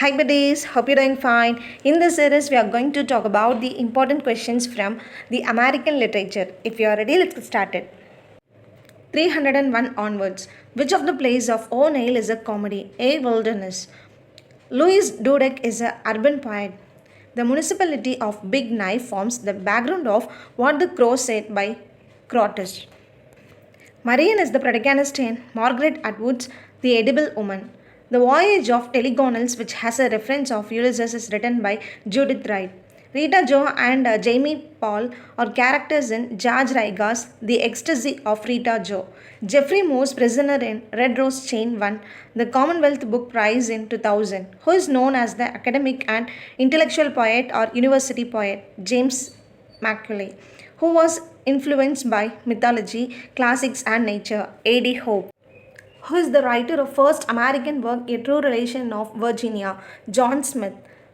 Hi buddies, hope you're doing fine. In this series, we are going to talk about the important questions from the American literature. If you are ready, let's get started. 301 onwards. Which of the plays of O'Neill is a comedy? A. Wilderness. Louis Dudek is an urban poet. The municipality of Big Knife forms the background of What the Crow Said by Crotus. Marian is the protagonist in Margaret Atwood's The Edible Woman. The Voyage of Telegonals, which has a reference of Ulysses, is written by Judith Wright. Rita Jo and Jamie Paul are characters in George Ryga's The Ecstasy of Rita Jo. Geoffrey Moore's prisoner in Red Rose Chain won the Commonwealth Book Prize in 2000, who is known as the academic and intellectual poet or university poet James Macaulay, who was influenced by mythology, classics and nature. A.D. Hope, who is the writer of first American work A True Relation of Virginia. John Smith.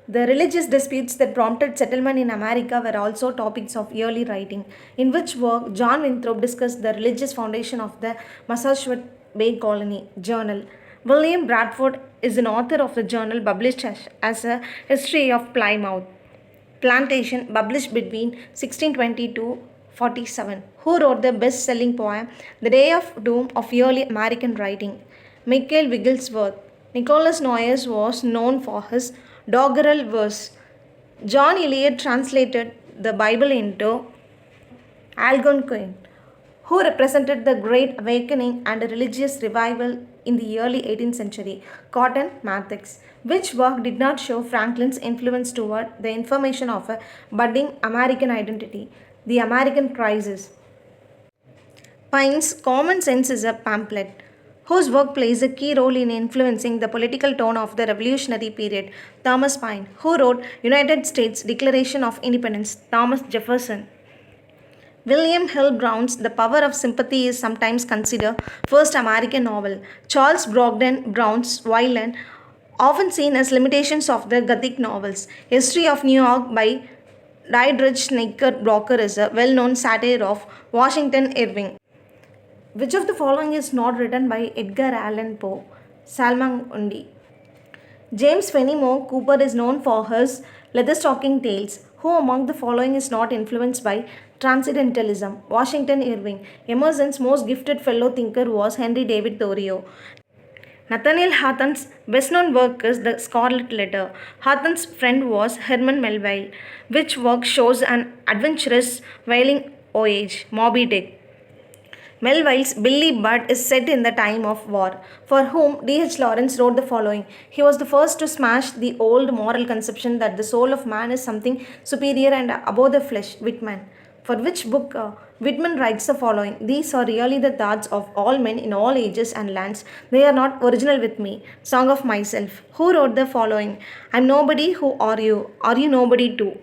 The religious disputes that prompted settlement in America were also topics of early writing, in which work John Winthrop discussed the religious foundation of the Massachusetts Bay Colony. Journal. William Bradford is an author of the journal published as a History of Plymouth Plantation, published between 1620 to 47, who wrote the best-selling poem The Day of Doom of early American writing. Michael Wigglesworth. Nicholas Noyes was known for his doggerel verse. John Eliot translated the Bible into Algonquin, who represented the Great Awakening and a religious revival in the early 18th century. Cotton Mather, which work did not show Franklin's influence toward the information of a budding American identity. The American Crisis. Pine's Common Sense is a pamphlet, whose work plays a key role in influencing the political tone of the Revolutionary period. Thomas Paine, who wrote United States Declaration of Independence. Thomas Jefferson. William Hill Brown's The Power of Sympathy is sometimes considered first American novel. Charles Brogden Brown's Violin, often seen as limitations of the Gothic novels. History of New York by Dietrich Knickerbocker is a well-known satire of Washington Irving. Which of the following is not written by Edgar Allan Poe? Salman Rushdie. James Fenimore Cooper is known for his Leatherstocking Tales. Who among the following is not influenced by Transcendentalism? Washington Irving. Emerson's most gifted fellow thinker was Henry David Thoreau. Nathaniel Hawthorne's best-known work is The Scarlet Letter. Hawthorne's friend was Herman Melville, which work shows an adventurous whaling voyage. Moby Dick. Melville's Billy Budd is set in the time of war, for whom D.H. Lawrence wrote the following. He was the first to smash the old moral conception that the soul of man is something superior and above the flesh. Whitman. For which book Whitman writes the following. These are really the thoughts of all men in all ages and lands. They are not original with me. Song of Myself. Who wrote the following? I'm nobody, who are you? Are you nobody too?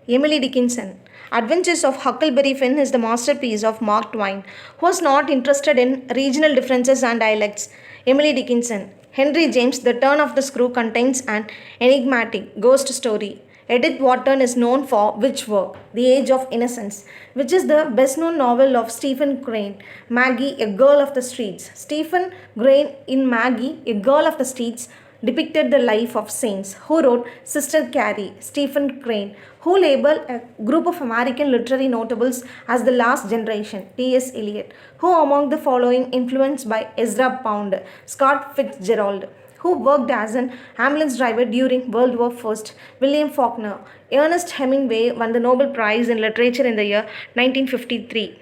Emily Dickinson. Adventures of Huckleberry Finn is the masterpiece of Mark Twain, who was not interested in regional differences and dialects. Emily Dickinson. Henry James, The Turn of the Screw contains an enigmatic ghost story. Edith Wharton is known for which work? The Age of Innocence, which is the best-known novel of Stephen Crane. Maggie, a Girl of the Streets. Stephen Crane in Maggie, a Girl of the Streets depicted the life of saints. Who wrote Sister Carrie? Stephen Crane. Who labeled a group of American literary notables as the last generation? T.S. Eliot. Who among the following influenced by Ezra Pound? Scott Fitzgerald. Who worked as an ambulance driver during World War I? William Faulkner. Ernest Hemingway won the Nobel Prize in Literature in the year 1953.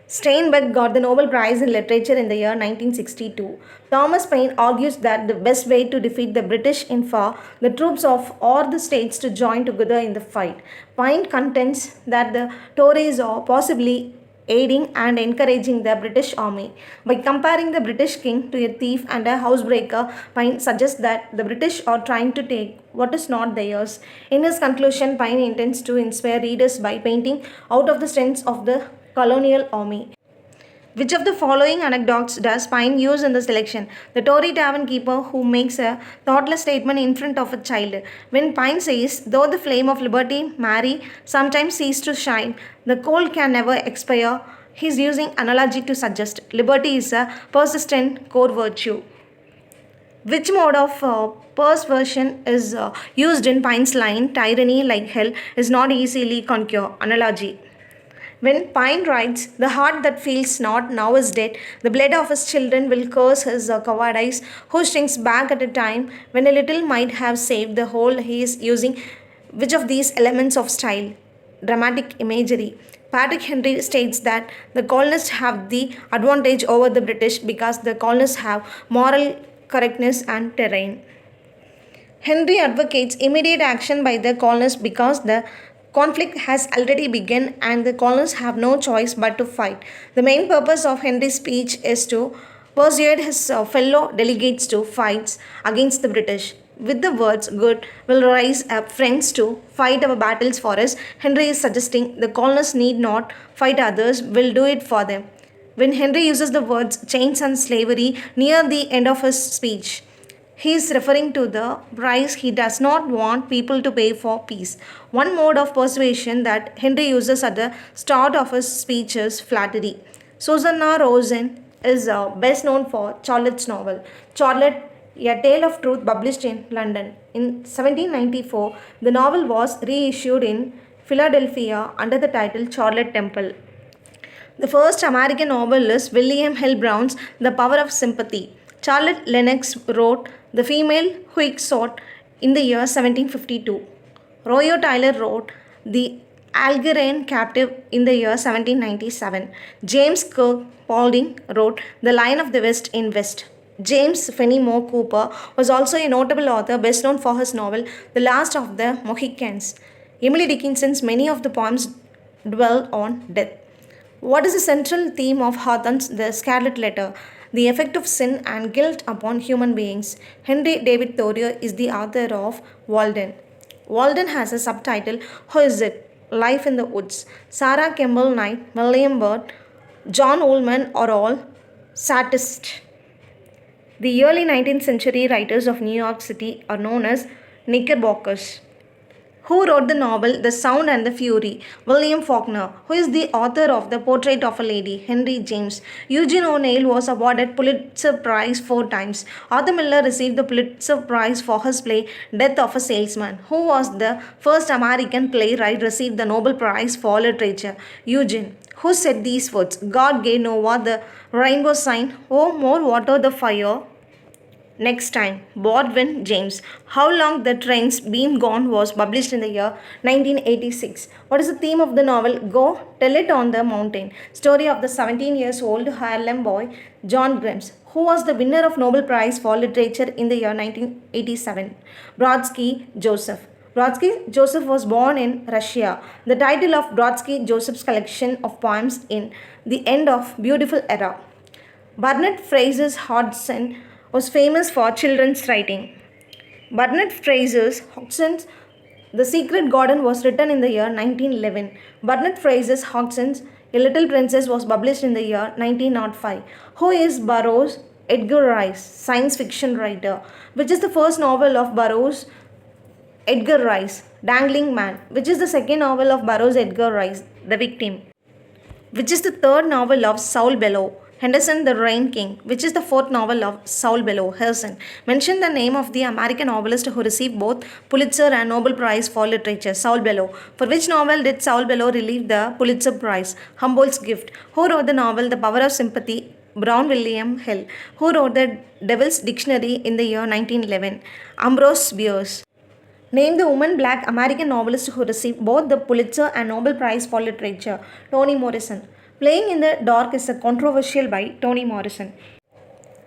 Steinbeck got the Nobel Prize in Literature in the year 1962. Thomas Paine argues that the best way to defeat the British in for the troops of all the states to join together in the fight. Paine contends that the Tories are possibly aiding and encouraging the British army. By comparing the British king to a thief and a housebreaker, Paine suggests that the British are trying to take what is not theirs. In his conclusion, Paine intends to inspire readers by painting out of the strengths of the colonial army. Which of the following anecdotes does Paine use in the selection? The Tory tavern keeper who makes a thoughtless statement in front of a child. When Paine says, though the flame of liberty, Mary, sometimes cease to shine, the coal can never expire, he is using analogy to suggest liberty is a persistent core virtue. Which mode of perversion is used in Pine's line, tyranny like hell is not easily conquered? Analogy. When Pine writes, the heart that feels not now is dead, the blood of his children will curse his cowardice, who shrinks back at a time when a little might have saved the whole. He is using which of these elements of style? Dramatic imagery. Patrick Henry states that the colonists have the advantage over the British because the colonists have moral correctness and terrain. Henry advocates immediate action by the colonists because the conflict has already begun and the colonists have no choice but to fight. The main purpose of Henry's speech is to persuade his fellow delegates to fight against the British. With the words, good will rise up friends to fight our battles for us, Henry is suggesting the colonists need not fight others, will do it for them. When Henry uses the words chains and slavery near the end of his speech, he is referring to the price he does not want people to pay for peace. One mode of persuasion that Henry uses at the start of his speech is flattery. Susanna Rosen is best known for Charlotte's novel, Charlotte, A Tale of Truth, published in London. In 1794, the novel was reissued in Philadelphia under the title Charlotte Temple. The first American novel is William Hill Brown's The Power of Sympathy. Charlotte Lennox wrote The Female Quixote in the year 1752. Royo Tyler wrote The Algerine Captive in the year 1797. James Kirk Paulding wrote The Lion of the West in West. James Fenimore Cooper was also a notable author, best known for his novel The Last of the Mohicans. Emily Dickinson's many of the poems dwell on death. What is the central theme of Hawthorne's The Scarlet Letter? The effect of sin and guilt upon human beings. Henry David Thoreau is the author of Walden. Walden has a subtitle, Who is it? Life in the Woods. Sarah Kemble Knight, William Byrd, John Woolman are all satists. The early 19th century writers of New York City are known as Knickerbockers. Who wrote the novel The Sound and the Fury? William Faulkner. Who is the author of The Portrait of a Lady? Henry James. Eugene O'Neill was awarded Pulitzer Prize 4 times. Arthur Miller received the Pulitzer Prize for his play Death of a Salesman. Who was the first American playwright received the Nobel Prize for Literature? Eugene. Who said these words? God gave Noah the rainbow sign. Oh, more water the fire. Next time, Baldwin James. How Long the Train's Been Gone was published in the year 1986. What is the theme of the novel? Go Tell It on the Mountain. Story of the 17-year-old Harlem boy John Grimes, who was the winner of Nobel Prize for Literature in the year 1987. Brodsky Joseph. Brodsky Joseph was born in Russia. The title of Brodsky Joseph's collection of poems in The End of Beautiful Era. Bernard Fraser Hodgson was famous for children's writing. Bernard Fraser Hodgson's The Secret Garden was written in the year 1911. Bernard Fraser Hodgson's A Little Princess was published in the year 1905. Who is Burroughs Edgar Rice, science fiction writer? Which is the first novel of Burroughs Edgar Rice? Dangling Man. Which is the second novel of Burroughs Edgar Rice? The Victim. Which is the third novel of Saul Bellow? Henderson the Rain King. Which is the fourth novel of Saul Bellow? Harrison. Mention the name of the American novelist who received both Pulitzer and Nobel Prize for Literature. Saul Bellow. For which novel did Saul Bellow receive the Pulitzer Prize? Humboldt's Gift. Who wrote the novel The Power of Sympathy? Brown William Hill. Who wrote the Devil's Dictionary in the year 1911? Ambrose Bierce. Name the woman black American novelist who received both the Pulitzer and Nobel Prize for Literature. Toni Morrison. Playing in the Dark is a controversial by Toni Morrison.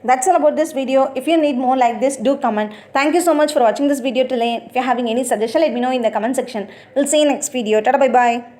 That's all about this video. If you need more like this, do comment. Thank you so much for watching this video today. If you're having any suggestion, let me know in the comment section. We'll see you next video. Tada, bye bye.